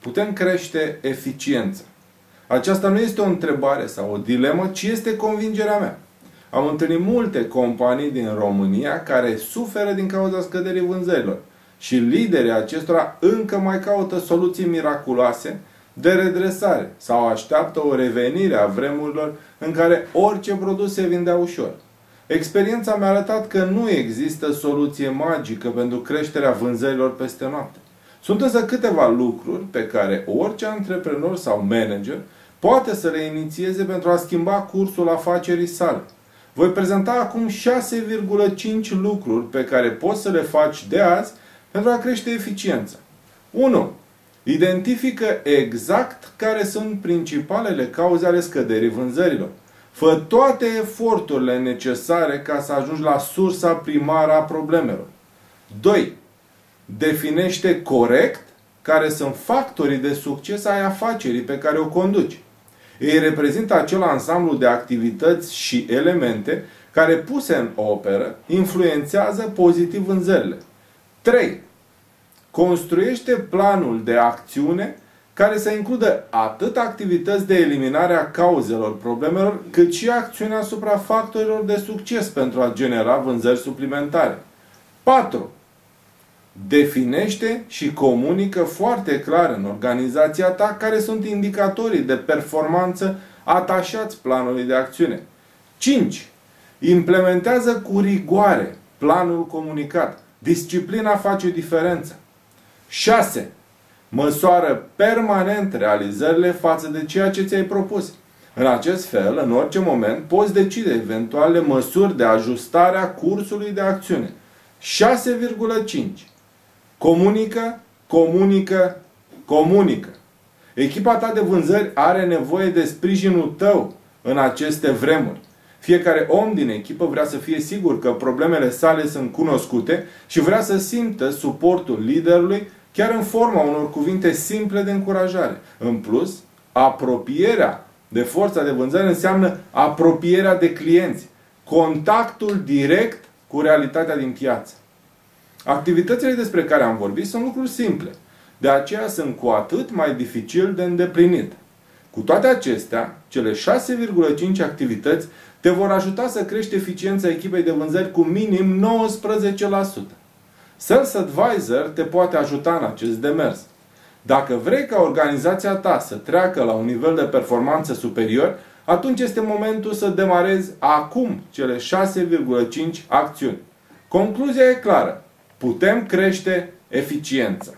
putem crește eficiența? Aceasta nu este o întrebare sau o dilemă, ci este convingerea mea. Am întâlnit multe companii din România care suferă din cauza scăderii vânzărilor și liderii acestora încă mai caută soluții miraculoase de redresare sau așteaptă o revenire a vremurilor în care orice produs se vindea ușor. Experiența mi-a arătat că nu există soluție magică pentru creșterea vânzărilor peste noapte. Sunt însă câteva lucruri pe care orice antreprenor sau manager poate să le inițieze pentru a schimba cursul afacerii sale. Voi prezenta acum 6,5 lucruri pe care poți să le faci de azi pentru a crește eficiența. 1. Identifică exact care sunt principalele cauze ale scăderii vânzărilor. Fă toate eforturile necesare ca să ajungi la sursa primară a problemelor. 2. Definește corect care sunt factorii de succes ai afacerii pe care o conduci. Ei reprezintă acel ansamblu de activități și elemente care, puse în operă, influențează pozitiv vânzările. 3. Construiește planul de acțiune care să includă atât activități de eliminare a cauzelor problemelor, cât și acțiuni asupra factorilor de succes pentru a genera vânzări suplimentare. 4. Definește și comunică foarte clar în organizația ta care sunt indicatorii de performanță atașați planului de acțiune. 5. Implementează cu rigoare planul comunicat. Disciplina face diferența. 6. Măsoară permanent realizările față de ceea ce ți-ai propus. În acest fel, în orice moment, poți decide eventuale măsuri de ajustare a cursului de acțiune. 6,5. Comunică, comunică, comunică. Echipa ta de vânzări are nevoie de sprijinul tău în aceste vremuri. Fiecare om din echipă vrea să fie sigur că problemele sale sunt cunoscute și vrea să simtă suportul liderului chiar în forma unor cuvinte simple de încurajare. În plus, apropierea de forța de vânzare înseamnă apropierea de clienți. Contactul direct cu realitatea din piață. Activitățile despre care am vorbit sunt lucruri simple. De aceea sunt cu atât mai dificil de îndeplinit. Cu toate acestea, cele 6,5 activități te vor ajuta să crești eficiența echipei de vânzări cu minim 19%. Sales Advisor te poate ajuta în acest demers. Dacă vrei ca organizația ta să treacă la un nivel de performanță superior, atunci este momentul să demarezi acum cele 6,5 acțiuni. Concluzia e clară. Putem crește eficiența.